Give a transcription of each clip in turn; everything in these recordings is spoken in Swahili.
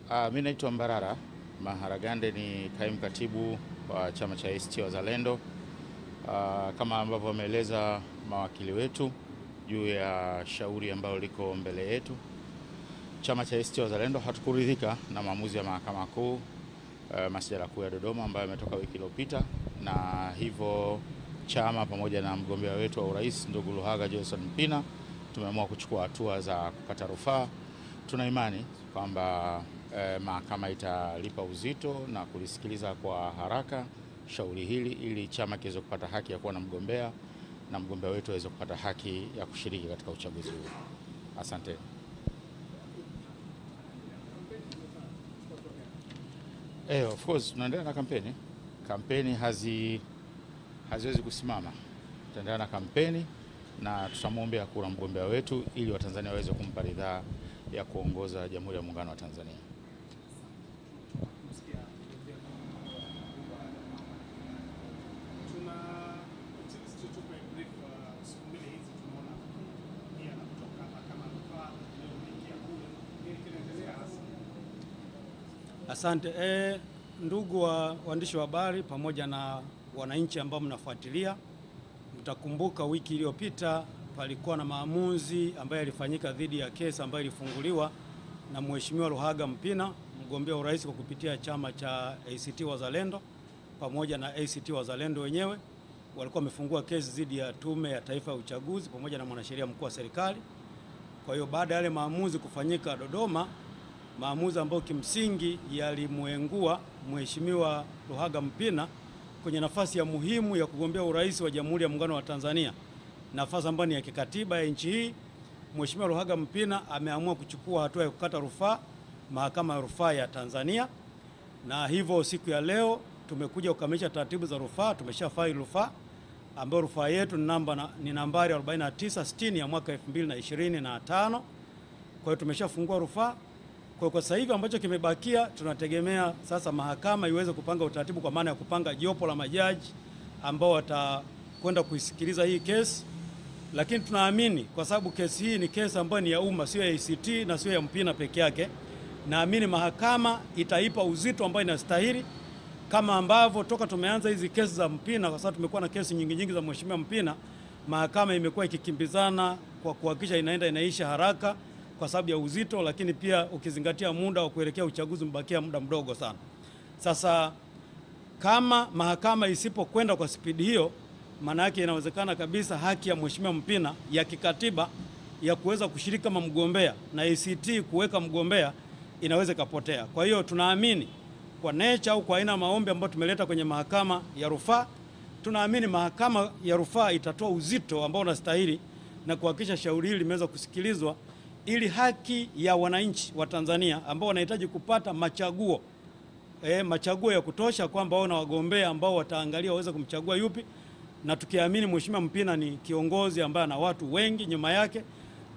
Mimi naitwa Mbarara Maharagande, ni kaimu katibu wa chama cha ACT Wazalendo. Kama ambavyo wameeleza mawakili wetu juu ya shauri ambalo liko mbele yetu, chama cha ACT Wazalendo hatukuridhika na maamuzi ya Mahakama Kuu Masjala Kuu ya Dodoma ambayo imetoka wiki iliyopita, na hivyo chama pamoja na mgombea wetu wa urais ndugu Luhaga Johnson Mpina tumeamua kuchukua hatua za kukata rufaa. Tuna imani kwamba mahakama italipa uzito na kulisikiliza kwa haraka shauri hili ili chama kiweze kupata haki ya kuwa na mgombea na mgombea wetu aweze kupata haki ya kushiriki katika uchaguzi huu. Asante. Of course tunaendelea na kampeni. Kampeni haziwezi kusimama. Tutaendelea na kampeni na tutamwombea kura mgombea wetu ili Watanzania waweze kumpa ridhaa ya kuongoza Jamhuri ya Muungano wa Tanzania. Asante. Ndugu waandishi wa habari pamoja na wananchi ambao mnafuatilia, mtakumbuka wiki iliyopita palikuwa na maamuzi ambayo yalifanyika dhidi ya kesi ambayo ilifunguliwa na Mheshimiwa Luhaga Mpina, mgombea urais kwa kupitia chama cha ACT Wazalendo pamoja na ACT Wazalendo wenyewe. Walikuwa wamefungua kesi dhidi ya Tume ya Taifa ya Uchaguzi pamoja na mwanasheria mkuu wa serikali. Kwa hiyo baada ya yale maamuzi kufanyika Dodoma, maamuzi ambayo kimsingi yalimuengua Mheshimiwa Luhaga Mpina kwenye nafasi ya muhimu ya kugombea urais wa Jamhuri ya Muungano wa Tanzania, nafasi ambayo ni ya kikatiba ya nchi hii, Mheshimiwa Luhaga Mpina ameamua kuchukua hatua ya kukata rufaa Mahakama ya Rufaa ya Tanzania, na hivyo siku ya leo tumekuja kukamilisha taratibu za rufaa. Tumeshafaili rufaa ambayo rufaa yetu ni nambari 4960 ya mwaka 2025. Kwa hiyo tumeshafungua rufaa. Kwa sasa hivi ambacho kimebakia, tunategemea sasa mahakama iweze kupanga utaratibu, kwa maana ya kupanga jopo la majaji ambao watakwenda kuisikiliza hii kesi. Lakini tunaamini kwa sababu kesi hii ni kesi ambayo ni ya umma, sio ya ACT na sio ya Mpina peke yake, naamini mahakama itaipa uzito ambao inastahili, kama ambavyo toka tumeanza hizi kesi za Mpina, kwa sababu tumekuwa na kesi nyingi za Mheshimiwa Mpina, mahakama imekuwa ikikimbizana kwa kuhakikisha inaisha haraka kwa sababu ya uzito, lakini pia ukizingatia muda wa kuelekea uchaguzi mbakia muda mdogo sana. Sasa kama mahakama isipokwenda kwa spidi hiyo, maana yake inawezekana kabisa haki ya Mheshimiwa Mpina ya kikatiba ya kuweza kushiriki kama mgombea na ACT kuweka mgombea inaweza kupotea. Kwa hiyo tunaamini kwa nature au kwa aina maombi ambayo tumeleta kwenye mahakama ya rufaa, tunaamini mahakama ya rufaa itatoa uzito ambao unastahili na kuhakikisha shauri hili limeweza kusikilizwa, ili haki ya wananchi wa Tanzania ambao wanahitaji kupata machaguo ya kutosha, kwamba wao na wagombea ambao wataangalia waweze kumchagua yupi, na tukiamini Mheshimiwa Mpina ni kiongozi ambaye ana watu wengi nyuma yake.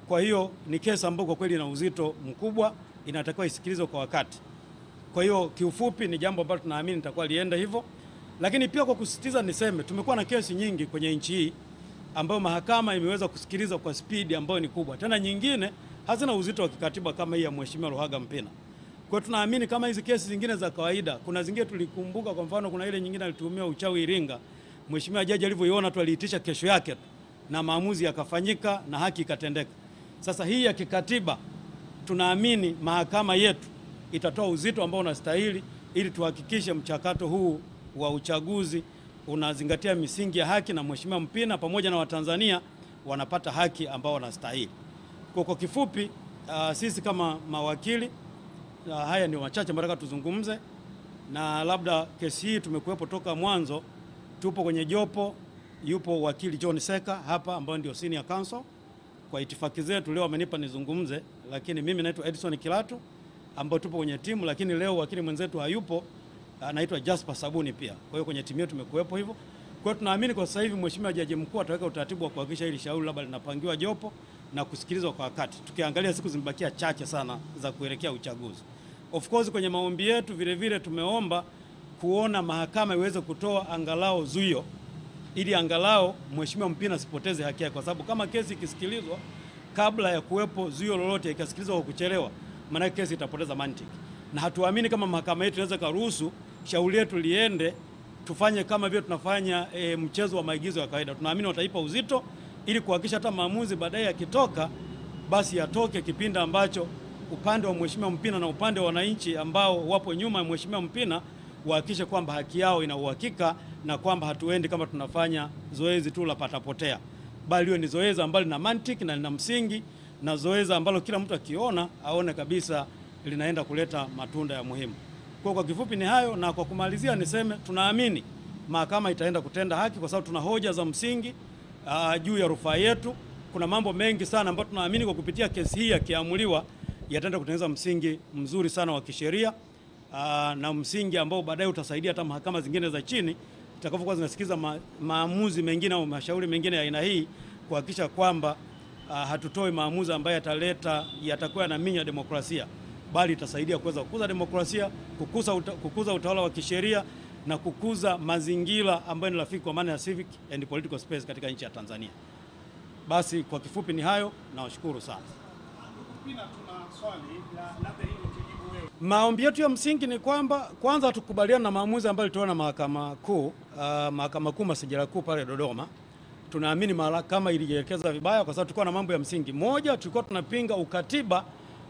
Kwa hiyo ni kesi ambayo kwa kweli ina uzito mkubwa, inatakiwa isikilizwe kwa wakati. Kwa hiyo kiufupi ni jambo ambalo tunaamini litakuwa lienda hivyo. Lakini pia kwa kusisitiza niseme, tumekuwa na kesi nyingi kwenye nchi hii ambayo mahakama imeweza kusikiliza kwa spidi ambayo ni kubwa, tena nyingine hazina uzito wa kikatiba kama hii ya Mheshimiwa Luhaga Mpina. Kwa hiyo tunaamini kama hizi kesi zingine za kawaida, kuna zingine tulikumbuka, kwa mfano kuna ile nyingine alitumia uchawi Iringa, Mheshimiwa jaji alivyoiona tu aliitisha kesho yake na maamuzi yakafanyika na haki ikatendeka. Sasa hii ya kikatiba tunaamini mahakama yetu itatoa uzito ambao unastahili, ili tuhakikishe mchakato huu wa uchaguzi unazingatia misingi ya haki na Mheshimiwa Mpina pamoja na Watanzania wanapata haki ambao wanastahili. Kwa kifupi, sisi kama mawakili, haya ni wachache nataka tuzungumze, na labda kesi hii tumekuwepo toka mwanzo, tupo kwenye jopo, yupo wakili John Seka hapa ambao ndio senior counsel. Kwa itifaki zetu leo amenipa nizungumze, lakini mimi naitwa Edison Kilatu ambao tupo kwenye timu, lakini leo wakili mwenzetu hayupo, anaitwa Jasper Sabuni pia. Kwa hiyo kwenye timu yetu tumekuwepo hivyo. Kwa hiyo tunaamini kwa sasa hivi Mheshimiwa Jaji Mkuu ataweka utaratibu wa kuhakikisha hili shauri labda linapangiwa jopo na kusikilizwa kwa wakati. Tukiangalia siku zimebakia chache sana za kuelekea uchaguzi. Of course kwenye maombi yetu vile vile tumeomba kuona mahakama iweze kutoa angalau zuio, ili angalau Mheshimiwa Mpina asipoteze haki yake, kwa sababu kama kesi ikisikilizwa kabla ya kuwepo zuio lolote ikasikilizwa kwa kuchelewa, maana kesi itapoteza mantiki, na hatuamini kama mahakama yetu inaweza kuruhusu shauri letu liende tufanye kama vile tunafanya mchezo wa maigizo ya kawaida. Tunaamini wataipa uzito ili kuhakikisha hata maamuzi baadaye yakitoka basi yatoke kipindi ambacho upande wa Mheshimiwa Mpina na upande wa wananchi ambao wapo nyuma ya Mheshimiwa Mpina wahakikishe kwamba haki yao ina uhakika na kwamba hatuendi kama tunafanya zoezi tu la patapotea, bali hiyo ni zoezi ambalo lina mantiki na lina msingi, na zoezi ambalo kila mtu akiona aone kabisa linaenda kuleta matunda ya muhimu. Kwa kifupi ni hayo, na kwa kumalizia niseme tunaamini mahakama itaenda kutenda haki kwa sababu tuna hoja za msingi juu ya rufaa yetu. Kuna mambo mengi sana ambayo tunaamini kwa kupitia kesi hii yakiamuliwa yataenda kutengeneza msingi mzuri sana wa kisheria, na msingi ambao baadaye utasaidia hata mahakama zingine za chini zitakapokuwa zinasikiza maamuzi mengine au mashauri mengine ya aina hii, kuhakikisha kwamba hatutoi maamuzi ambayo yatakuwa yanaminya demokrasia, bali itasaidia kuweza kukuza demokrasia, kukuza utawala wa kisheria na kukuza mazingira ambayo ni rafiki kwa maana ya civic and political space katika nchi ya Tanzania. Basi kwa kifupi ni hayo, nawashukuru sana. Maombi yetu ya msingi ni kwamba kwanza tukubaliana na maamuzi ambayo ilitolewa na Mahakama Kuu Masijara Kuu pale Dodoma. Tunaamini mahakama ilielekeza vibaya kwa sababu tulikuwa na mambo ya msingi. Moja, tulikuwa tunapinga ukatiba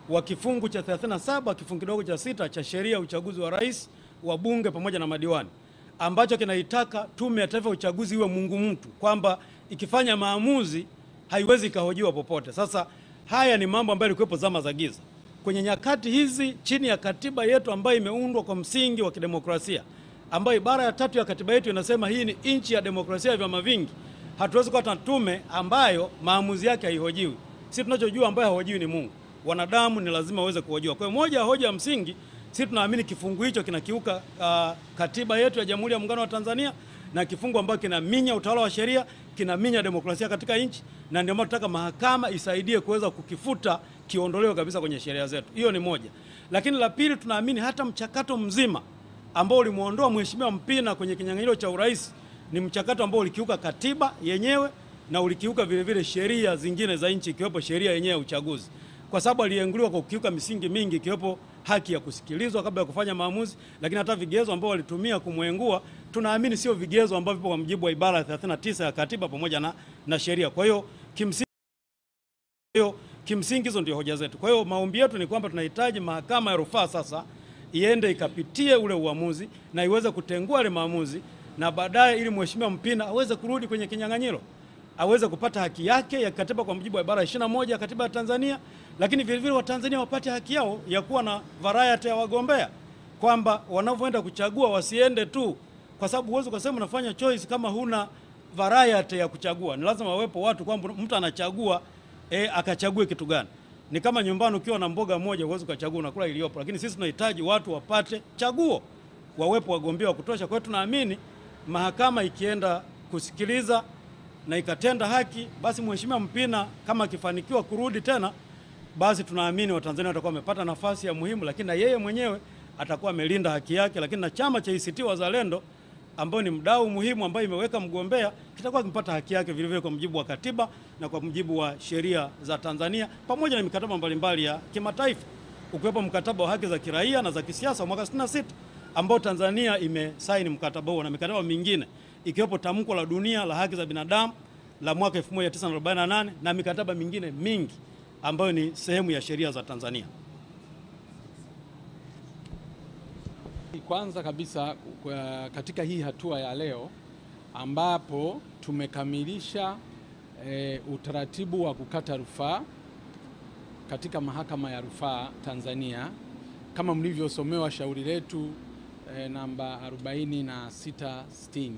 wa kifungu cha 37 kifungu kidogo cha 6 cha sheria ya uchaguzi wa rais, wa bunge pamoja na madiwani, ambacho kinaitaka Tume ya Taifa ya Uchaguzi iwe Mungu mtu, kwamba ikifanya maamuzi haiwezi kahojiwa popote. Sasa haya ni mambo ambayo yalikuwepo zama za giza. Kwenye nyakati hizi, chini ya katiba yetu ambayo imeundwa kwa msingi wa kidemokrasia, ambayo ibara ya 3 ya katiba yetu inasema hii ni nchi ya demokrasia ya vyama vingi, hatuwezi kuwa na tume ambayo maamuzi yake haihojiwi. Sisi tunachojua ambayo hahojiwi ni Mungu. Wanadamu ni lazima waweze kuhojiwa. Kwa hiyo moja ya hoja ya msingi, sisi tunaamini kifungu hicho kinakiuka katiba yetu ya Jamhuri ya Muungano wa Tanzania, na kifungu ambacho kinaminya utawala wa sheria, kinaminya demokrasia katika nchi, na ndio maana tunataka mahakama isaidie kuweza kukifuta, kiondolewe kabisa kwenye sheria zetu. Hiyo ni moja. Lakini la pili, tunaamini hata mchakato mzima ambao ulimuondoa Mheshimiwa Mpina kwenye kinyang'anyiro cha urais ni mchakato ambao ulikiuka katiba yenyewe na ulikiuka vile vile sheria zingine za nchi, ikiwepo sheria yenyewe ya uchaguzi, kwa sababu alienguliwa kwa kukiuka misingi mingi, ikiwepo haki ya kusikilizwa kabla ya kufanya maamuzi. Lakini hata vigezo ambao walitumia kumwengua tunaamini sio vigezo ambavyo vipo kwa mujibu wa ibara ya 39 ya katiba pamoja na sheria. Kwa hiyo kimsingi hizo ndio hoja zetu. Kwa hiyo maombi yetu ni kwamba tunahitaji mahakama ya rufaa sasa iende ikapitie ule uamuzi na iweze kutengua ile maamuzi, na baadaye ili Mheshimiwa Mpina aweze kurudi kwenye kinyang'anyiro, aweze kupata haki yake ya katiba kwa mujibu wa ibara 21 ya katiba ya Tanzania. Lakini vile vile Watanzania wapate haki yao ya kuwa na variety ya wagombea, kwamba wanavyoenda kuchagua wasiende tu, kwa sababu huwezi kusema unafanya choice kama huna variety ya kuchagua. Ni lazima wawepo watu kwamba mtu anachagua akachague kitu gani. Ni kama nyumbani ukiwa na mboga moja huwezi kuchagua, unakula iliyopo. Lakini sisi tunahitaji watu wapate chaguo, wawepo wagombea wa kutosha. Kwa hiyo tunaamini mahakama ikienda kusikiliza na ikatenda haki, basi Mheshimiwa Mpina kama akifanikiwa kurudi tena, basi tunaamini Watanzania watakuwa wamepata nafasi ya muhimu, lakini na yeye mwenyewe atakuwa amelinda haki yake. Lakini na chama cha ACT Wazalendo ambao ni mdau muhimu ambayo imeweka mgombea, kitakuwa kimepata haki yake vile vile kwa mujibu wa katiba na kwa mujibu wa sheria za Tanzania pamoja na mikataba mbalimbali ya kimataifa, ukiwepo mkataba wa haki za kiraia na za kisiasa mwaka 66 ambao Tanzania imesaini mkataba huo, na mikataba mingine ikiwepo tamko la dunia la haki za binadamu la mwaka 1948 na mikataba mingine mingi ambayo ni sehemu ya sheria za Tanzania. Kwanza kabisa katika hii hatua ya leo ambapo tumekamilisha utaratibu wa kukata rufaa katika Mahakama ya Rufaa Tanzania, kama mlivyosomewa shauri letu namba 4660,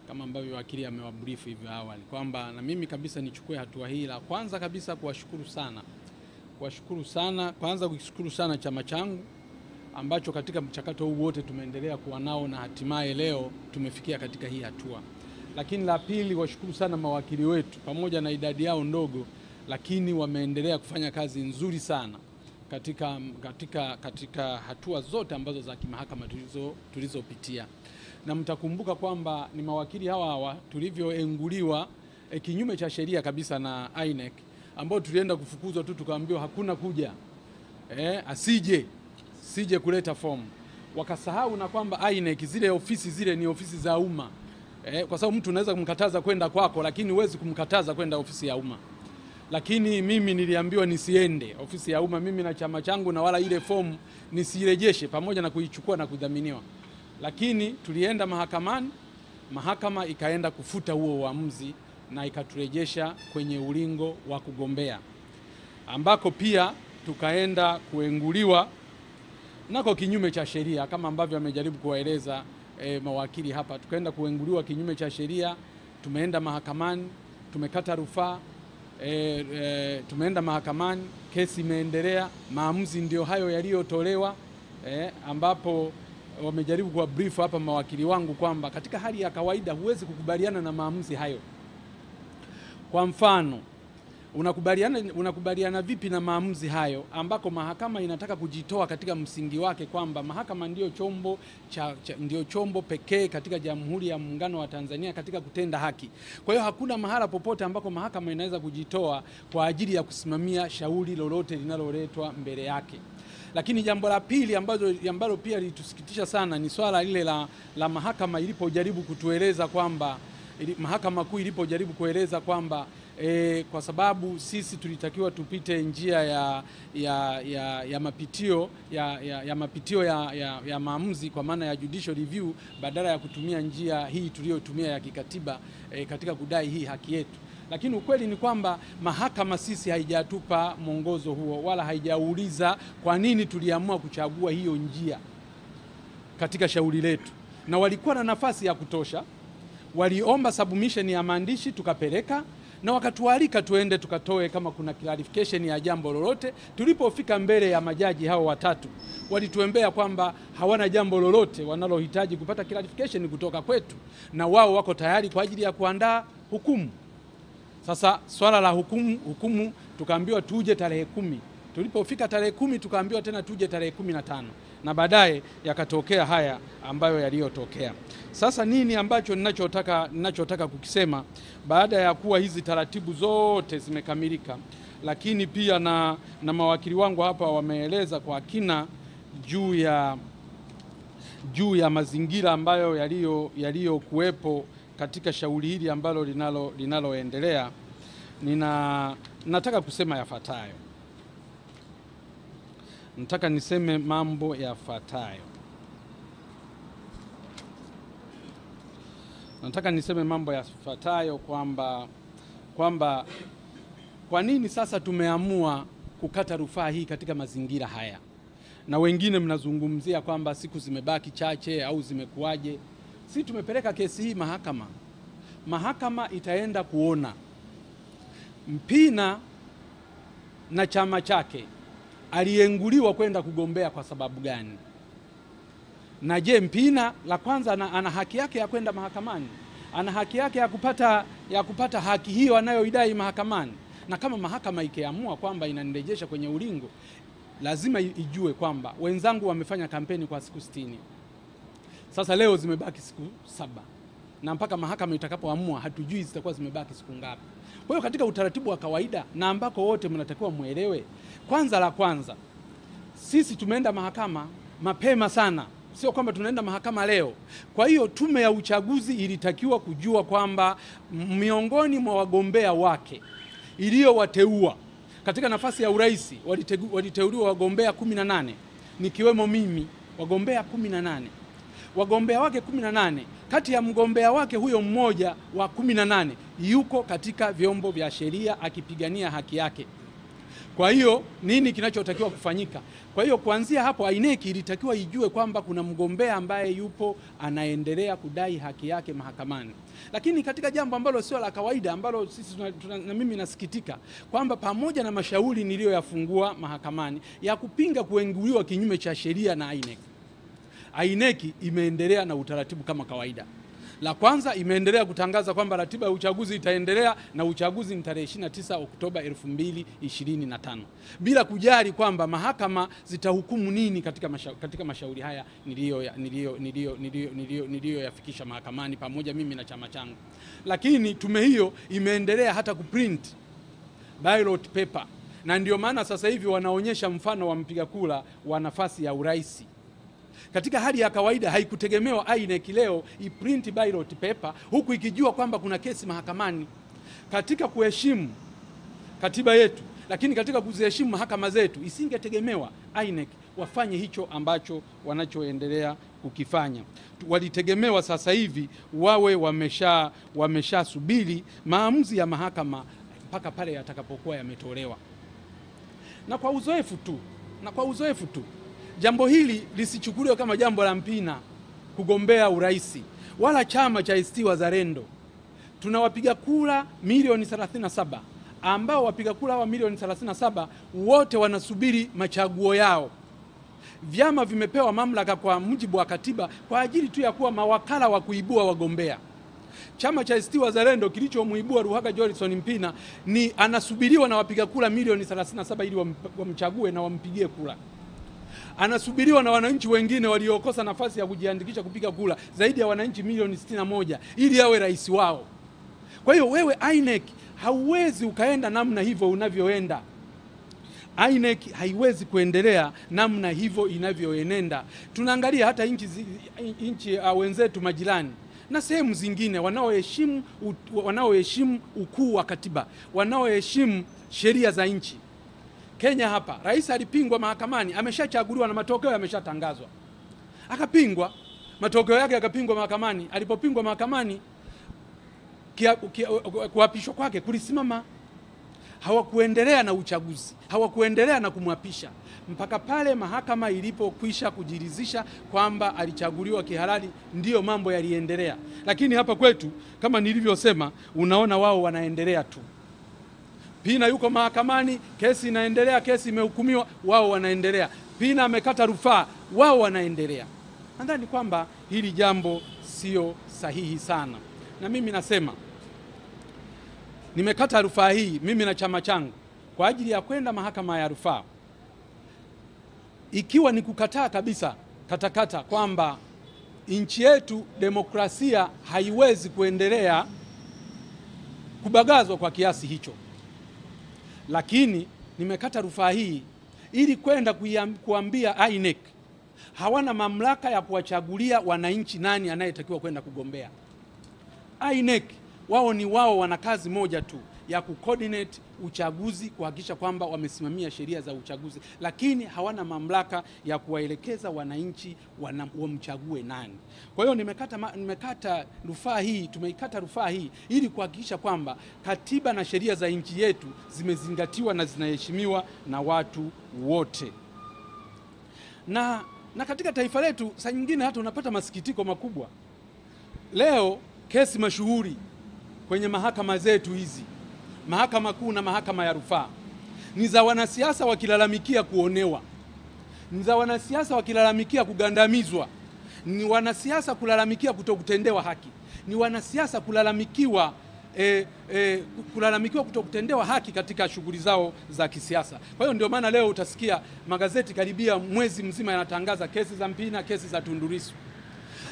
kama ambavyo wakili amewabrief hivyo awali, kwamba na mimi kabisa nichukue hatua hii. La kwanza kabisa kuwashukuru sana, kwanza kushukuru sana chama changu ambacho katika mchakato huu wote tumeendelea kuwa nao na hatimaye leo tumefikia katika hii hatua. Lakini la pili, washukuru sana mawakili wetu, pamoja na idadi yao ndogo, lakini wameendelea kufanya kazi nzuri sana katika hatua zote ambazo za kimahakama tulizopitia. Na mtakumbuka kwamba ni mawakili hawa tulivyoenguliwa kinyume cha sheria kabisa na INEC, ambao tulienda kufukuzwa tu tukaambiwa hakuna kuja. asije kuleta fomu. Wakasahau na kwamba INEC zile ofisi zile ni ofisi za umma. Kwa sababu mtu unaweza kumkataza kwenda kwako, lakini huwezi kumkataza kwenda ofisi ya umma. Lakini mimi niliambiwa nisiende ofisi ya umma, mimi na chama changu, na wala ile fomu nisirejeshe pamoja na kuichukua na kudhaminiwa. Lakini tulienda mahakamani, mahakama ikaenda kufuta huo uamuzi na ikaturejesha kwenye ulingo wa kugombea, ambako pia tukaenda kuenguliwa nako kinyume cha sheria, kama ambavyo amejaribu kuwaeleza mawakili hapa. Tukaenda kuenguliwa kinyume cha sheria, tumeenda mahakamani, tumekata rufaa, tumeenda mahakamani, kesi imeendelea, maamuzi ndio hayo yaliyotolewa, ambapo wamejaribu kuwa brief hapa mawakili wangu kwamba katika hali ya kawaida huwezi kukubaliana na maamuzi hayo. Kwa mfano, unakubaliana vipi na maamuzi hayo ambako mahakama inataka kujitoa katika msingi wake kwamba mahakama ndio chombo pekee katika Jamhuri ya Muungano wa Tanzania katika kutenda haki. Kwa hiyo hakuna mahala popote ambako mahakama inaweza kujitoa kwa ajili ya kusimamia shauri lolote linaloletwa mbele yake. Lakini jambo la pili ambalo pia litusikitisha sana ni swala lile la mahakama ilipojaribu kutueleza kwamba mahakama kuu ilipojaribu kueleza kwamba kwa sababu sisi tulitakiwa tupite njia ya mapitio ya maamuzi kwa maana ya judicial review badala ya kutumia njia hii tuliyotumia ya kikatiba katika kudai hii haki yetu. Lakini ukweli ni kwamba mahakama sisi haijatupa mwongozo huo wala haijauliza kwa nini tuliamua kuchagua hiyo njia katika shauri letu, na walikuwa na nafasi ya kutosha. Waliomba submission ya maandishi tukapeleka, na wakatualika tuende tukatoe kama kuna clarification ya jambo lolote. Tulipofika mbele ya majaji hao watatu, walituambia kwamba hawana jambo lolote wanalohitaji kupata clarification kutoka kwetu, na wao wako tayari kwa ajili ya kuandaa hukumu. Sasa swala la hukumu tukaambiwa tuje tarehe 10. Tulipofika tarehe 10 tukaambiwa tena tuje tarehe 15, na baadaye yakatokea haya ambayo yaliyotokea. Sasa nini ambacho ninachotaka kukisema baada ya kuwa hizi taratibu zote zimekamilika, lakini pia na mawakili wangu hapa wameeleza kwa kina juu ya mazingira ambayo yaliyokuwepo katika shauri hili ambalo linaloendelea, nataka kusema yafuatayo. Nataka niseme mambo yafuatayo. Kwamba kwa nini sasa tumeamua kukata rufaa hii katika mazingira haya. Na wengine mnazungumzia kwamba siku zimebaki chache au zimekuaje. Sisi tumepeleka kesi hii mahakama. Mahakama itaenda kuona Mpina na chama chake alienguliwa kwenda kugombea kwa sababu gani. Na je, Mpina la kwanza ana haki yake ya kwenda mahakamani? Ana haki yake ya kupata haki hiyo anayoidai mahakamani? Na kama mahakama ikiamua kwamba inanirejesha kwenye ulingo, lazima ijue kwamba wenzangu wamefanya kampeni kwa siku 60. Sasa leo zimebaki siku 7. Na mpaka mahakama itakapoamua hatujui zitakuwa zimebaki siku ngapi. Kwa hiyo katika utaratibu wa kawaida na ambako wote mnatakiwa muelewe, kwanza sisi tumeenda mahakama mapema sana, sio kwamba tunaenda mahakama leo. Kwa hiyo tume ya uchaguzi ilitakiwa kujua kwamba miongoni mwa wagombea wake iliyowateua katika nafasi ya urais waliteuliwa wagombea 18, nikiwemo mimi, wagombea 18. Wagombea wake 18, kati ya mgombea wake huyo mmoja wa 18 yuko katika vyombo vya sheria akipigania haki yake. Kwa hiyo nini kinachotakiwa kufanyika? Kwa hiyo kuanzia hapo INEC ilitakiwa ijue kwamba kuna mgombea ambaye yupo anaendelea kudai haki yake mahakamani. Lakini katika jambo ambalo sio la kawaida, ambalo sisi na mimi nasikitika kwamba pamoja na mashauri niliyoyafungua mahakamani ya kupinga kuenguliwa kinyume cha sheria na INEC imeendelea na utaratibu kama kawaida. La kwanza, imeendelea kutangaza kwamba ratiba ya uchaguzi itaendelea na uchaguzi ni tarehe 29 Oktoba 2025, bila kujali kwamba mahakama zitahukumu nini katika mashauri haya niliyoyafikisha mahakamani pamoja mimi na chama changu. Lakini tume hiyo imeendelea hata kuprint ballot paper na ndio maana sasa hivi wanaonyesha mfano wa mpiga kura wa nafasi ya urais. Katika hali ya kawaida haikutegemewa INEC leo iprint ballot paper huku ikijua kwamba kuna kesi mahakamani. Katika kuheshimu katiba yetu, lakini katika kuziheshimu mahakama zetu, isingetegemewa INEC wafanye hicho ambacho wanachoendelea kukifanya. Walitegemewa sasa hivi wawe wameshasubiri maamuzi ya mahakama mpaka pale yatakapokuwa yametolewa. Na kwa uzoefu tu jambo hili lisichukuliwe kama jambo la mpina kugombea urais wala chama cha ACT Wazalendo. Tuna wapiga kura milioni 37 ambao wapiga kura wa milioni 37 wote wanasubiri machaguo yao. Vyama vimepewa mamlaka kwa mujibu wa katiba kwa ajili tu ya kuwa mawakala wa kuibua wagombea. Chama cha ACT Wazalendo kilichomuibua Ruhaga Johnson Mpina ni anasubiriwa na wapiga kura milioni 37 ili wamchague na wampigie kura. Anasubiriwa na wananchi wengine waliokosa nafasi ya kujiandikisha kupiga kura zaidi ya wananchi milioni 61 ili awe rais wao. Kwa hiyo wewe INEC hauwezi ukaenda namna hivyo unavyoenda. INEC haiwezi kuendelea namna hivyo inavyoenenda. Tunaangalia hata nchi wenzetu majirani na sehemu zingine wanaoheshimu ukuu wa katiba, wanaoheshimu sheria za nchi. Kenya hapa rais alipingwa mahakamani, ameshachaguliwa na matokeo yameshatangazwa. Akapingwa, matokeo yake yakapingwa mahakamani. Alipopingwa mahakamani, kuapishwa kwake kulisimama. Hawakuendelea na uchaguzi, hawakuendelea na kumwapisha mpaka pale mahakama ilipokwisha kujiridhisha kwamba alichaguliwa kihalali, ndiyo mambo yaliendelea. Lakini hapa kwetu kama nilivyosema, unaona wao wanaendelea tu. Pina yuko mahakamani, kesi inaendelea, kesi imehukumiwa, wao wanaendelea. Pina amekata rufaa, wao wanaendelea. Nadhani kwamba hili jambo sio sahihi sana. Na mimi nasema nimekata rufaa hii mimi na chama changu kwa ajili ya kwenda mahakama ya rufaa, ikiwa ni kukataa kabisa katakata kwamba nchi yetu demokrasia haiwezi kuendelea kubagazwa kwa kiasi hicho. Lakini nimekata rufaa hii ili kwenda kuambia INEC hawana mamlaka ya kuwachagulia wananchi nani anayetakiwa kwenda kugombea. INEC wao wana kazi moja tu ya kucoordinate uchaguzi, kuhakikisha kwamba wamesimamia sheria za uchaguzi, lakini hawana mamlaka ya kuwaelekeza wananchi wamchague nani. Kwa hiyo nimekata rufaa hii, tumeikata rufaa hii ili kuhakikisha kwamba katiba na sheria za nchi yetu zimezingatiwa na zinaheshimiwa na watu wote. Na katika taifa letu saa nyingine hata unapata masikitiko makubwa. Leo kesi mashuhuri kwenye mahakama zetu hizi, mahakama kuu na mahakama ya rufaa, ni za wanasiasa wakilalamikia kuonewa, ni za wanasiasa wakilalamikia kugandamizwa, ni wanasiasa kulalamikia kutokutendewa haki, ni wanasiasa kulalamikiwa kutokutendewa haki katika shughuli zao za kisiasa. Kwa hiyo ndio maana leo utasikia magazeti karibia mwezi mzima yanatangaza kesi za Mpina, kesi za Tundu Lissu.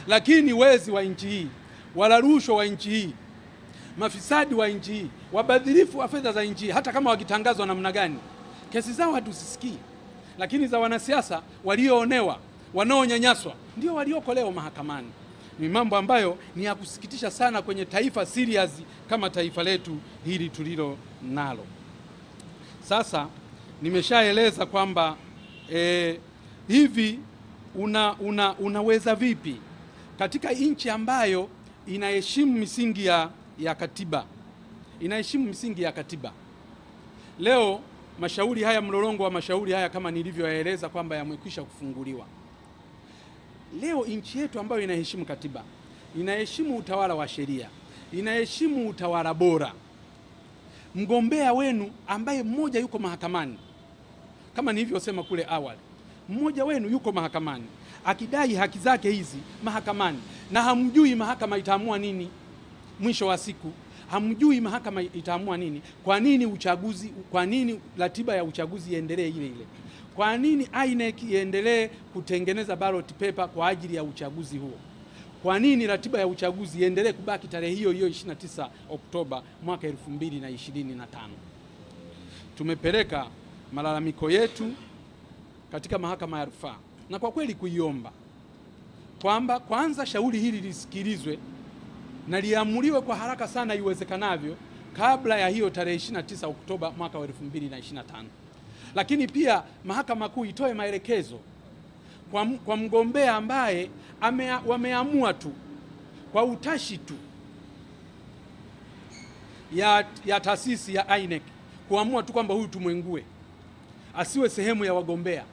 Lakini wezi wa nchi hii, wala rushwa wa nchi hii, mafisadi wa nchi hii, wabadhirifu wa fedha za nchi hii, hata kama wakitangazwa namna gani, kesi zao hatusisikii. Lakini za wanasiasa walioonewa, wanaonyanyaswa, ndio walioko leo mahakamani. Ni mambo ambayo ni ya kusikitisha sana kwenye taifa serious kama taifa letu hili tulilo nalo. Sasa nimeshaeleza kwamba hivi unaweza vipi katika nchi ambayo inaheshimu misingi ya katiba, inaheshimu misingi ya katiba. Leo mashauri haya, mlolongo wa mashauri haya kama nilivyoeleza kwamba yamekwisha kufunguliwa. Leo nchi yetu ambayo inaheshimu katiba, inaheshimu utawala wa sheria, inaheshimu utawala bora, mgombea wenu ambaye mmoja yuko mahakamani, kama nilivyosema kule awali, mmoja wenu yuko mahakamani akidai haki zake hizi mahakamani, na hamjui mahakama itaamua nini mwisho wa siku, hamjui mahakama itaamua nini. Kwa nini uchaguzi, kwa nini ratiba ya uchaguzi iendelee ile ile? Kwa nini INEC iendelee kutengeneza ballot paper kwa ajili ya uchaguzi huo? Kwa nini ratiba ya uchaguzi iendelee kubaki tarehe hiyo 29 Oktoba mwaka 2025? Tumepeleka malalamiko yetu katika mahakama ya rufaa, na kwa kweli kuiomba kwamba kwanza shauri hili lisikilizwe na liamuliwe kwa haraka sana iwezekanavyo kabla ya hiyo tarehe 29 Oktoba mwaka wa 2025. Lakini pia mahakama kuu itoe maelekezo kwa mgombea ambaye wameamua tu kwa utashi tu ya taasisi ya INEC kuamua tu kwamba huyu tumwengue, asiwe sehemu ya wagombea.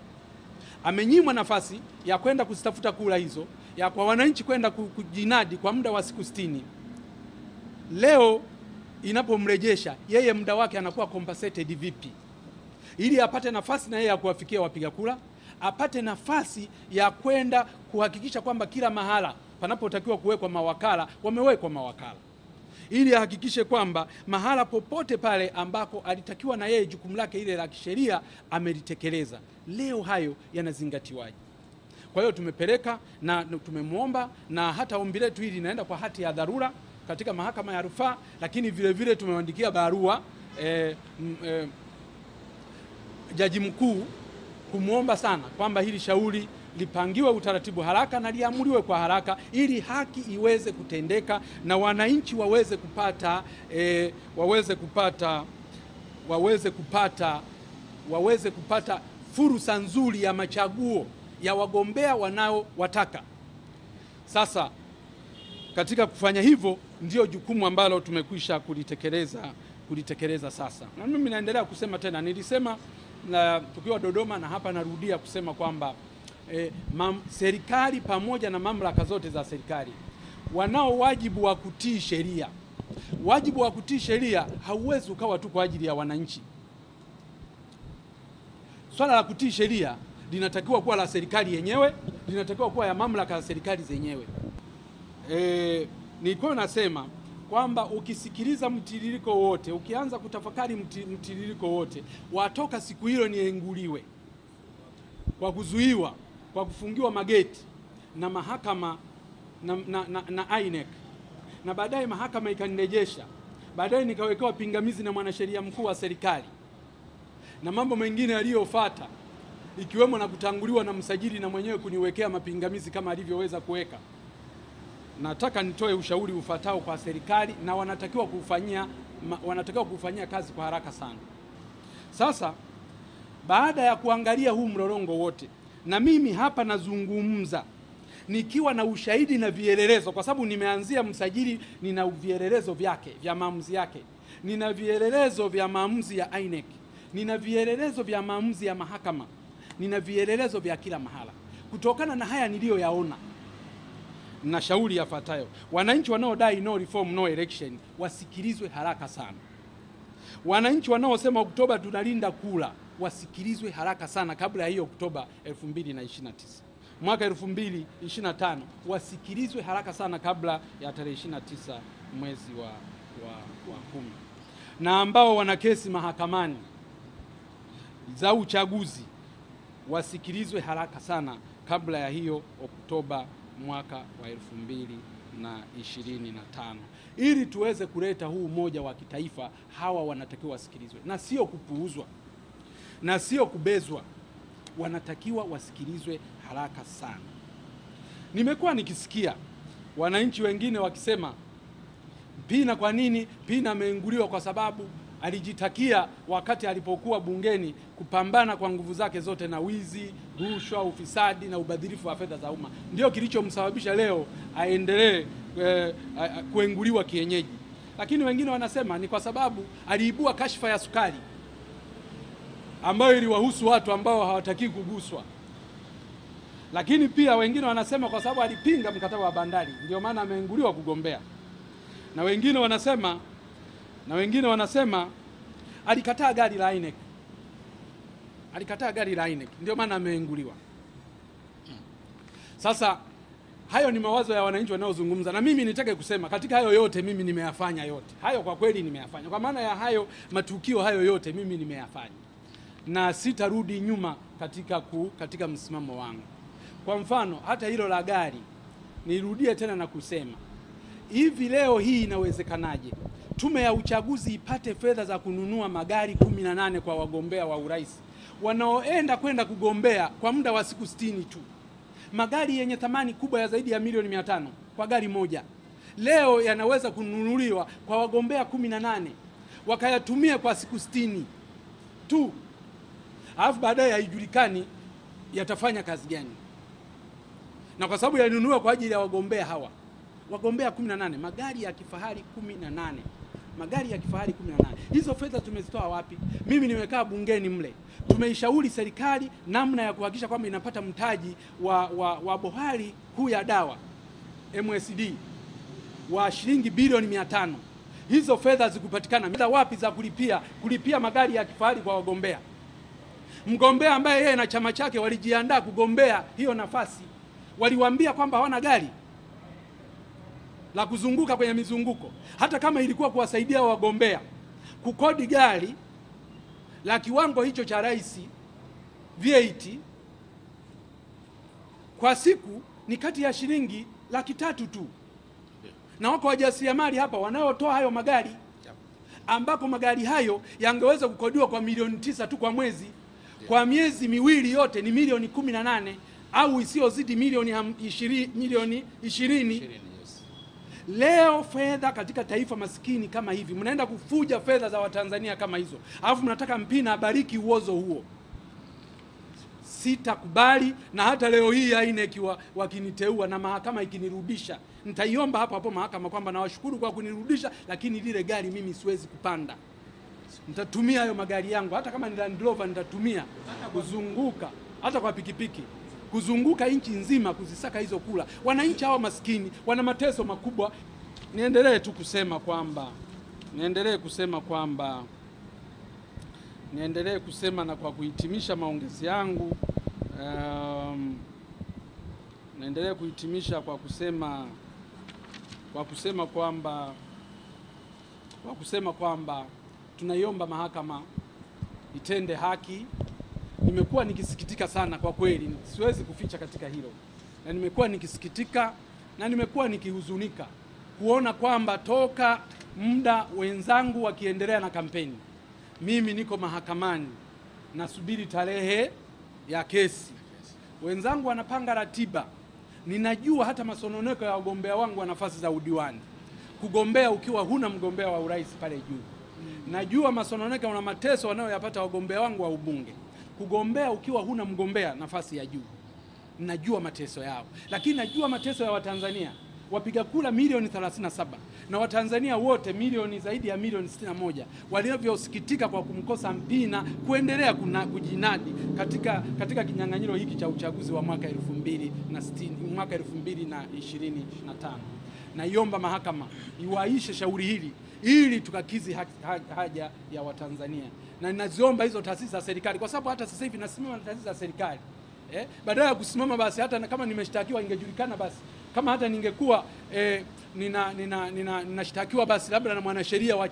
Amenyimwa nafasi ya kwenda kuzitafuta kura hizo, ya kwa wananchi kwenda kujinadi kwa muda wa siku 60. Leo inapomrejesha yeye, muda wake anakuwa compensated vipi? Ili apate nafasi na yeye ya kuwafikia wapiga kura, apate nafasi ya kwenda kuhakikisha kwamba kila mahala panapotakiwa kuwekwa mawakala wamewekwa mawakala, ili ahakikishe kwamba mahala popote pale ambako alitakiwa na yeye jukumu lake ile la kisheria amelitekeleza. Leo hayo yanazingatiwaje? Kwa hiyo tumepeleka na tumemwomba, na hata ombi letu hili linaenda kwa hati ya dharura katika mahakama ya rufaa, lakini vile vile tumewaandikia barua jaji mkuu kumwomba sana kwamba hili shauri lipangiwe utaratibu haraka na liamuliwe kwa haraka, ili haki iweze kutendeka na wananchi waweze kupata fursa nzuri ya machaguo ya wagombea wanaowataka. Sasa katika kufanya hivyo ndio jukumu ambalo tumekwisha kulitekeleza sasa. Na mimi naendelea kusema tena, nilisema tukiwa Dodoma na hapa narudia kusema kwamba serikali pamoja na mamlaka zote za serikali wanao wajibu wa kutii sheria. Wajibu wa kutii sheria hauwezi ukawa tu kwa ajili ya wananchi. Swala la kutii sheria linatakiwa kuwa la serikali yenyewe, linatakiwa kuwa ya mamlaka ya serikali zenyewe. Nilikuwa nasema kwamba ukisikiliza mtiririko wote, ukianza kutafakari mtiririko wote, watoka siku hilo nienguliwe kwa kuzuiwa, kwa kufungiwa mageti na mahakama na INEC, na baadaye mahakama ikanirejesha, baadaye nikawekewa pingamizi na mwanasheria mkuu wa serikali na mambo mengine yaliyofuata, ikiwemo na kutanguliwa na msajili na mwenyewe kuniwekea mapingamizi kama alivyoweza kuweka. Nataka nitoe ushauri ufuatao kwa serikali, na wanatakiwa kufanyia kazi kwa haraka sana. Sasa baada ya kuangalia huu mlolongo wote, na mimi hapa nazungumza nikiwa na ushahidi na vielelezo, kwa sababu nimeanzia msajili, nina vielelezo vyake vya maamuzi yake, nina vielelezo vya maamuzi ya INEC, nina vielelezo vya maamuzi ya mahakama, nina vielelezo vya kila mahala. Kutokana na haya niliyoyaona, na shauri yafuatayo: wananchi wanaodai no reform no election wasikilizwe haraka sana. Wananchi wanaosema Oktoba tunalinda kura wasikilizwe haraka sana kabla ya hiyo Oktoba 2029. Mwaka 2025 wasikilizwe haraka sana kabla ya tarehe 29 mwezi wa 10. Na ambao wana kesi mahakamani za uchaguzi wasikilizwe haraka sana kabla ya hiyo Oktoba mwaka wa 2025, ili tuweze kuleta huu umoja wa kitaifa. Hawa wanatakiwa wasikilizwe na sio kupuuzwa na sio kubezwa, wanatakiwa wasikilizwe haraka sana. Nimekuwa nikisikia wananchi wengine wakisema Mpina, kwa nini Mpina ameinguliwa? Kwa sababu alijitakia wakati alipokuwa bungeni kupambana kwa nguvu zake zote na wizi, rushwa, ufisadi na ubadhirifu wa fedha za umma. Ndio kilichomsababisha leo aendelee kuenguliwa kienyeji. Lakini wengine wanasema ni kwa sababu aliibua kashfa ya sukari ambayo iliwahusu watu ambao hawataki kuguswa. Lakini pia wengine wanasema kwa sababu alipinga mkataba wa bandari ndio maana ameenguliwa kugombea. Na wengine wanasema alikataa gari la INEC. Ndio maana ameenguliwa. Sasa hayo ni mawazo ya wananchi wanaozungumza, na mimi nitake kusema katika hayo yote mimi nimeyafanya yote. Hayo kwa kweli nimeyafanya. Kwa maana ya hayo matukio hayo yote mimi nimeyafanya. Na sitarudi nyuma katika msimamo wangu. Kwa mfano hata hilo la gari, nirudie tena na kusema hivi, leo hii inawezekanaje Tume ya Uchaguzi ipate fedha za kununua magari 18 kwa wagombea wa urais, wanaoenda kwenda kugombea kwa muda wa siku 60 tu. Magari yenye thamani kubwa ya zaidi ya milioni 500 kwa gari moja leo yanaweza kununuliwa kwa wagombea 18 wakayatumia kwa siku 60 tu, alafu baadaye haijulikani yatafanya kazi gani. Na kwa sababu yalinunua kwa ajili ya wagombea hawa, wagombea 18, magari ya kifahari 18, magari ya kifahari 18. Hizo fedha tumezitoa wapi? Mimi nimekaa bungeni mle, tumeishauri serikali namna ya kuhakikisha kwamba inapata mtaji wa bohari kuu ya dawa MSD wa shilingi bilioni 500. Hizo fedha zikupatikana fedha wapi za kulipia magari ya kifahari kwa wagombea? Mgombea ambaye yeye na chama chake walijiandaa kugombea hiyo nafasi, waliwaambia kwamba hawana gari la kuzunguka kwenye mizunguko, hata kama ilikuwa kuwasaidia wagombea kukodi gari la kiwango hicho cha rais V8 kwa siku ni kati ya shilingi 300,000 tu. Na wako wajasiriamali hapa wanaotoa hayo magari, ambako magari hayo yangeweza kukodiwa kwa milioni 9 tu kwa mwezi. Kwa miezi miwili yote ni milioni 18 au isiyozidi milioni 20. Leo fedha katika taifa maskini kama hivi, mnaenda kufuja fedha za Watanzania kama hizo, alafu mnataka Mpina abariki uozo huo. Sitakubali, na hata leo hii INEC wakiniteua na mahakama ikinirudisha, nitaiomba hapo mahakama kwamba nawashukuru kwa kunirudisha, lakini lile gari mimi siwezi kupanda. Nitatumia hayo magari yangu, hata kama ni Land Rover nitatumia kuzunguka, hata kwa pikipiki kuzunguka nchi nzima kuzisaka hizo kula. Wananchi hawa maskini wana mateso makubwa. Niendelee kusema na kwa kuhitimisha maongezi yangu, naendelee kuhitimisha kwa kusema kwamba tunaiomba mahakama itende haki. Nimekuwa nikisikitika sana kwa kweli, siwezi kuficha katika hilo, na nimekuwa nikisikitika na nimekuwa nikihuzunika kuona kwamba toka muda wenzangu wakiendelea na kampeni, mimi niko mahakamani nasubiri tarehe ya kesi. Wenzangu wanapanga ratiba. Ninajua hata masononeko ya wagombea wangu wa nafasi za udiwani, kugombea ukiwa huna mgombea wa urais pale juu. Najua masononeko na mateso wanayoyapata wagombea wangu wa ubunge, kugombea ukiwa huna mgombea nafasi ya juu. Najua mateso yao, lakini najua mateso ya Watanzania wapiga kura milioni 37 na Watanzania wote zaidi ya milioni 61 walivyosikitika kwa kumkosa Mpina kuendelea kujinadi katika kinyang'anyiro hiki cha uchaguzi wa mwaka 2025. Naiomba mahakama iwaishe shauri hili ili tukakizi haja ya Watanzania, na ninaziomba hizo taasisi za serikali, kwa sababu hata sasa hivi nasimama na taasisi za serikali badala ya kusimama basi hata kama nimeshtakiwa ingejulikana, basi kama hata ningekuwa ninashtakiwa basi labda na mwanasheria wa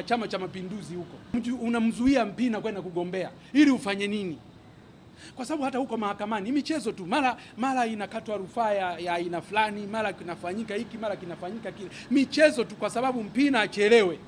Chama cha Mapinduzi huko. Unamzuia Mpina kwenda kugombea ili ufanye nini? Kwa sababu hata huko mahakamani michezo tu, mara inakatwa rufaa ya aina fulani, mara kinafanyika hiki, mara kinafanyika kile, michezo tu kwa sababu Mpina achelewe.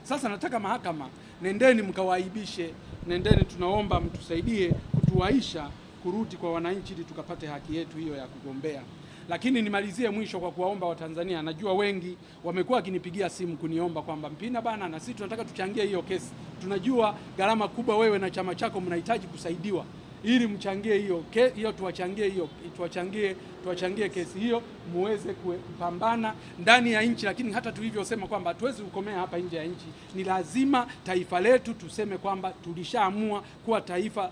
Sasa nataka mahakama, nendeni mkawaibishe, nendeni, tunaomba mtusaidie kutuwaisha kurudi kwa wananchi ili tukapate haki yetu hiyo ya kugombea. Lakini nimalizie mwisho kwa kuwaomba Watanzania, najua wengi wamekuwa wakinipigia simu kuniomba kwamba Mpina bana, na sisi tunataka tuchangie hiyo kesi. Tunajua gharama kubwa wewe na chama chako mnahitaji kusaidiwa ili mchangie hiyo tuwachangie kesi hiyo muweze kupambana ndani ya nchi. Lakini hata tulivyosema kwamba hatuwezi kukomea hapa nje ya nchi, ni lazima taifa letu tuseme kwamba tulishaamua kuwa taifa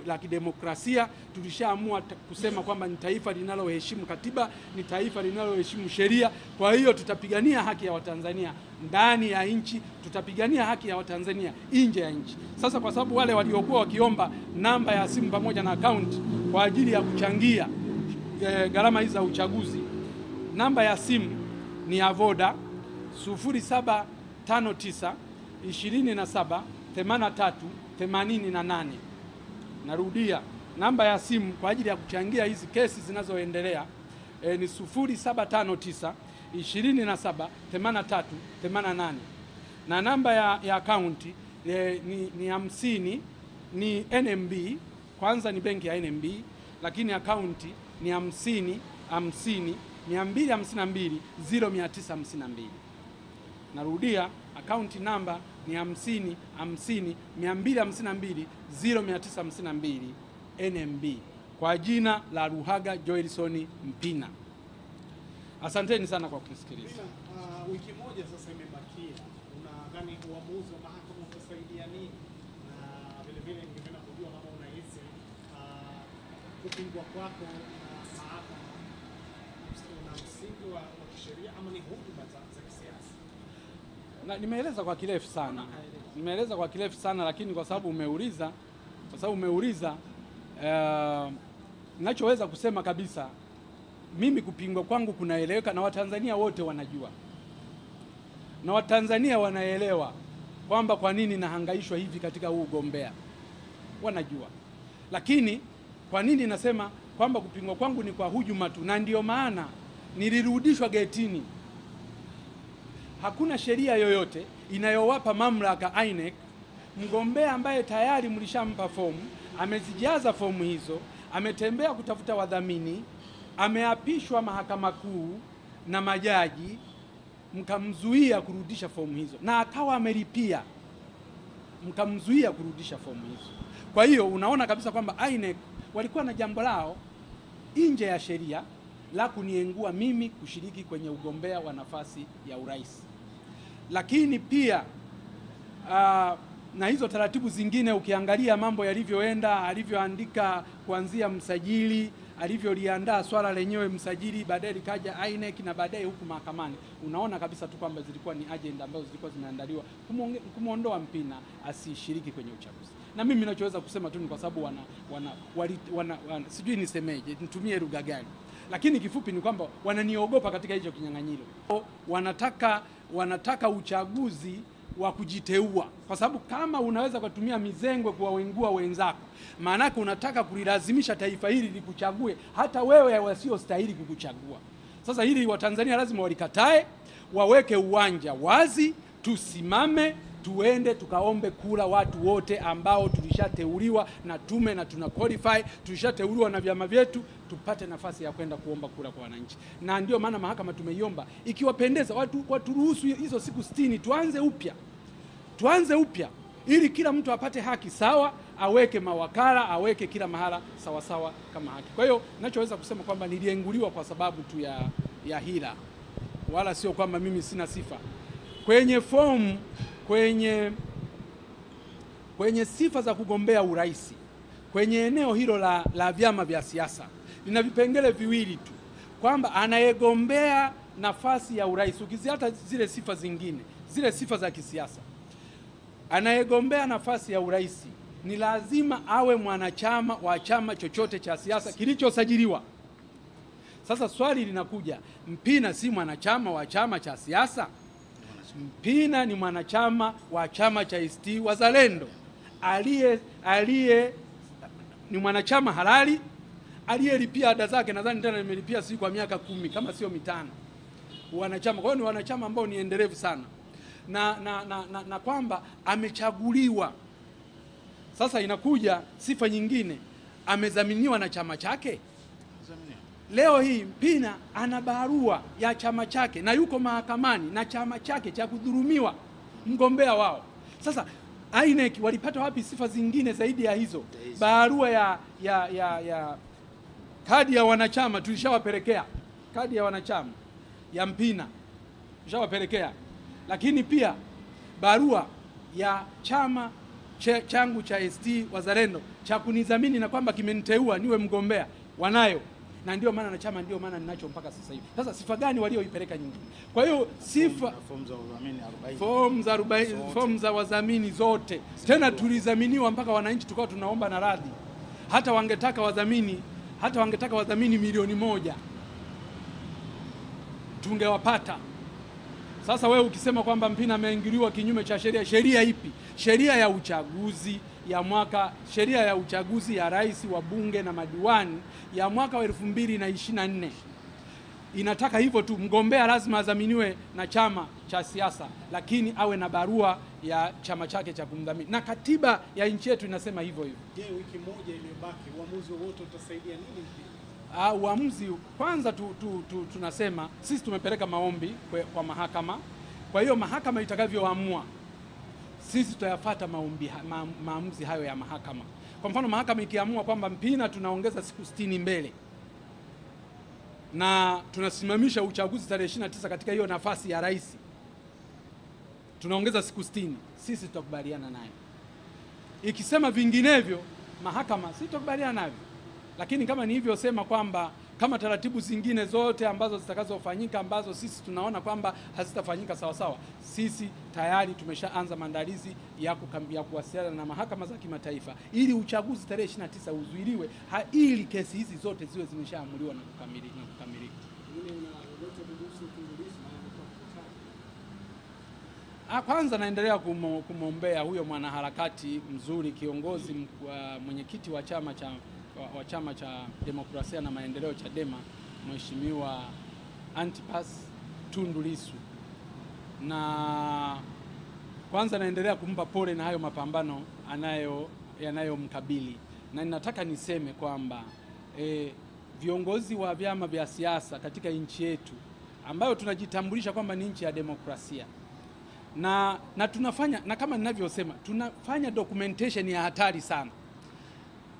la kidemokrasia, tulishaamua kusema kwamba ni taifa linaloheshimu katiba, ni taifa linaloheshimu sheria. Kwa hiyo tutapigania haki ya Watanzania ndani ya nchi, tutapigania haki ya Watanzania nje ya nchi. Sasa kwa sababu wale waliokuwa wakiomba namba ya simu pamoja na account kwa ajili ya kuchangia gharama hizi za uchaguzi, namba ya simu ni ya Voda 0759 27 83 88. Narudia, namba ya simu kwa ajili ya kuchangia hizi kesi zinazoendelea ni 0759 27 83 88, na namba ya akaunti ni 50 ni NMB, kwanza ni benki ya NMB, lakini akaunti ni 50 50 252 0952. Narudia, akaunti namba ni 50 50 252 0952 NMB, kwa jina la Luhaga Joelson Mpina. Asanteni sana kwa kusikiliza. Wiki moja sasa imebakia, unadhani uamuzi wa mahakama utasaidia nini? Na vile vile ningependa kujua kama unahisi kupingwa kwako na mahakama una msingi wa kisheria ama ni hujuma za kisiasa? Na nimeeleza kwa kirefu sana, lakini kwa sababu umeuliza, ninachoweza kusema kabisa, mimi kupingwa kwangu kunaeleweka na Watanzania wote wanajua, na Watanzania wanaelewa kwamba kwa nini nahangaishwa hivi katika huu ugombea, wanajua. Lakini kwa nini nasema kwamba kupingwa kwangu ni kwa hujuma tu? Na ndio maana nilirudishwa getini. Hakuna sheria yoyote inayowapa mamlaka INEC mgombea ambaye tayari mlishampa fomu, amezijaza fomu hizo, ametembea kutafuta wadhamini, ameapishwa Mahakama Kuu na majaji, mkamzuia kurudisha fomu hizo, na akawa amelipia, mkamzuia kurudisha fomu hizo. Kwa hiyo unaona kabisa kwamba INEC walikuwa na jambo lao nje ya sheria la kuniengua mimi kushiriki kwenye ugombea wa nafasi ya urais. Lakini pia na hizo taratibu zingine, ukiangalia mambo yalivyoenda, alivyoandika kuanzia msajili, alivyoliandaa swala lenyewe msajili, baadaye likaja INEC na baadaye huku mahakamani, unaona kabisa tu kwamba zilikuwa ni agenda ambazo zilikuwa zimeandaliwa kumuondoa Mpina asishiriki kwenye uchaguzi. Na mimi ninachoweza kusema tu ni kwa sababu sijui nisemeje, nitumie lugha gani, lakini kifupi ni kwamba wananiogopa katika hicho kinyang'anyiro. Wanataka uchaguzi wa kujiteua, kwa sababu kama unaweza kutumia mizengwe kuwawengua wenzako, maana yake unataka kulilazimisha taifa hili likuchague hata wewe wasiostahili kukuchagua. Sasa hili Watanzania lazima walikatae, waweke uwanja wazi, tusimame, tuende tukaombe kura watu wote ambao tulishateuliwa na tume na tuna qualify, tulishateuliwa na vyama vyetu, tupate nafasi ya kwenda kuomba kura kwa wananchi. Na ndio maana mahakama tumeiomba, ikiwapendeza watu ruhusu hizo siku 60 tuanze upya ili kila mtu apate haki sawa, aweke mawakala, aweke kila mahala sawa sawa kama haki. Kwa hiyo ninachoweza kusema kwamba nilienguliwa kwa sababu tu ya hila, wala sio kwamba mimi sina sifa. Kwenye fomu, kwenye sifa za kugombea urais, kwenye eneo hilo la vyama vya siasa, lina vipengele viwili tu, kwamba anayegombea nafasi ya urais, ukiziata zile sifa zingine, zile sifa za kisiasa, anayegombea nafasi ya urais ni lazima awe mwanachama wa chama chochote cha siasa kilichosajiliwa. Sasa swali linakuja, Mpina si mwanachama wa chama cha siasa? Mpina ni mwanachama wa chama cha ACT Wazalendo, ni mwanachama halali, aliyelipia ada zake, nadhani tena nimelipia si kwa miaka 10 kama sio 5 wanachama. Kwa hiyo ni wanachama ambao ni endelevu sana, na kwamba amechaguliwa. Sasa inakuja sifa nyingine, amezaminiwa na chama chake. Leo hii Mpina ana barua ya chama chake na yuko mahakamani na chama chake cha kudhulumiwa mgombea wao. Sasa INEC walipata wapi sifa zingine zaidi ya hizo? Barua ya kadi ya wanachama tulishawapelekea, kadi ya wanachama ya Mpina tulishawapelekea, lakini pia barua ya chama changu cha ACT Wazalendo cha kunidhamini na kwamba kimeniteua niwe mgombea wanayo, na ndio maana na chama, ndio maana ninacho mpaka sasa hivi. Sasa sifa gani walioipeleka nyingine? Kwa hiyo sifa fomu za wadhamini zote, tena tulidhaminiwa mpaka wananchi tukao tunaomba na radhi, hata wangetaka wadhamini milioni 1 tungewapata. Sasa wewe ukisema kwamba Mpina ameingiliwa kinyume cha sheria, sheria ipi? Sheria ya uchaguzi sheria ya uchaguzi ya rais, wa bunge na madiwani ya mwaka wa 2024 inataka hivyo tu, mgombea lazima adhaminiwe na chama cha siasa, lakini awe na barua ya chama chake cha kumdhamini, na katiba ya nchi yetu inasema hivyo hivyo. Je, wiki moja iliyobaki uamuzi wowote utasaidia nini mpira? Uamuzi kwanza tunasema sisi tumepeleka maombi kwa mahakama. Kwa hiyo mahakama itakavyoamua sisi tutayafuata maamuzi hayo ya mahakama. Kwa mfano mahakama ikiamua kwamba Mpina tunaongeza siku 60 mbele na tunasimamisha uchaguzi tarehe 29 katika hiyo nafasi ya rais, tunaongeza siku 60, sisi tutakubaliana nayo. Ikisema vinginevyo mahakama, sisi tutakubaliana navyo. Lakini kama ni hivyo sema kwamba kama taratibu zingine zote ambazo zitakazofanyika ambazo sisi tunaona kwamba hazitafanyika sawa sawa, sisi tayari tumeshaanza maandalizi ya kuwasiliana na mahakama za kimataifa ili uchaguzi tarehe 29 uzuiliwe, ili kesi hizi zote ziwe zimeshaamuliwa na kukamilika. Kwanza naendelea kumwombea huyo mwanaharakati mzuri, kiongozi mwenyekiti wa chama cha Demokrasia na Maendeleo Chadema, Mheshimiwa Antipas Tundu Lissu, na kwanza naendelea kumpa pole na hayo mapambano yanayomkabili, na ninataka niseme kwamba viongozi wa vyama vya siasa katika nchi yetu ambayo tunajitambulisha kwamba ni nchi ya demokrasia na tunafanya, na kama ninavyosema, tunafanya documentation ya hatari sana,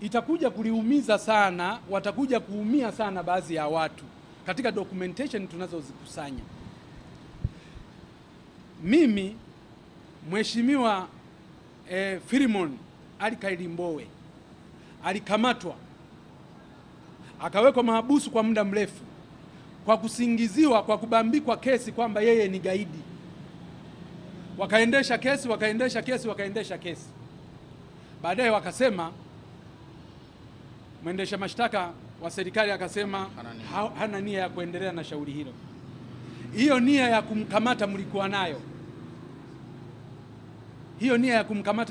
itakuja kuliumiza sana, watakuja kuumia sana baadhi ya watu katika documentation tunazozikusanya. Mimi Mheshimiwa Filimon Alikaili Mbowe alikamatwa akawekwa mahabusu kwa muda mrefu kwa kusingiziwa, kwa kubambikwa kesi kwamba yeye ni gaidi. Wakaendesha kesi. Baadaye wakasema, mwendesha mashtaka wa serikali akasema hana nia ya kuendelea na shauri hilo. Hiyo nia ya kumkamata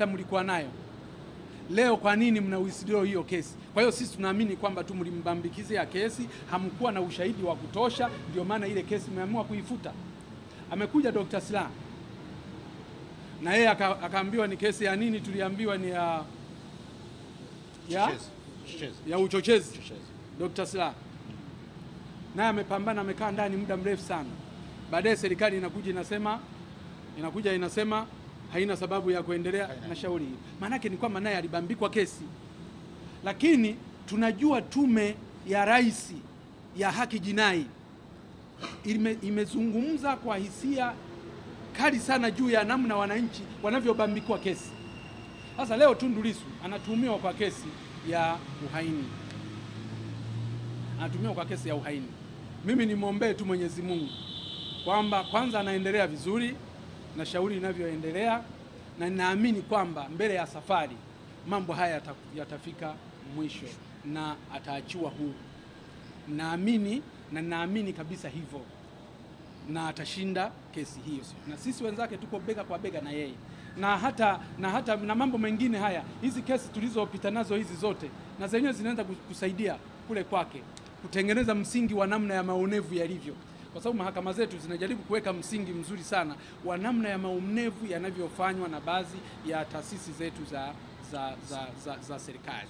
mlikuwa nayo. Leo kwa nini mna withdraw hiyo kesi? Kwa hiyo sisi tunaamini kwamba tu mlimbambikizia kesi, hamkuwa na ushahidi wa kutosha, ndio maana ile kesi mmeamua kuifuta. Amekuja Dr. Slaa na yeye akaambiwa ni kesi ya nini? Tuliambiwa ni ya uchochezi. Dr. Slaa naye amepambana, amekaa ndani muda mrefu sana. Baadaye serikali inakuja inasema haina sababu ya kuendelea na shauri hili. Maana yake ni kwamba naye alibambikwa kesi. Lakini tunajua tume ya rais ya haki jinai imezungumza kwa hisia kali sana juu ya namna wananchi wanavyobambikwa kesi. Sasa leo Tundu Lissu anatuhumiwa kwa kesi ya uhaini. Mimi nimwombee tu Mwenyezi Mungu kwamba kwanza anaendelea vizuri na shauri inavyoendelea, na ninaamini kwamba mbele ya safari mambo haya yatafika mwisho na ataachiwa huru. Naamini kabisa hivyo, na atashinda kesi hiyo, na sisi wenzake tuko bega kwa bega na yeye, na hata mambo mengine haya, hizi kesi tulizopita nazo hizi zote na zenyewe zinaanza kusaidia kule kwake kutengeneza msingi wa namna ya maonevu yalivyo, kwa sababu mahakama zetu zinajaribu kuweka msingi mzuri sana wa namna ya maonevu yanavyofanywa na baadhi ya taasisi zetu za serikali.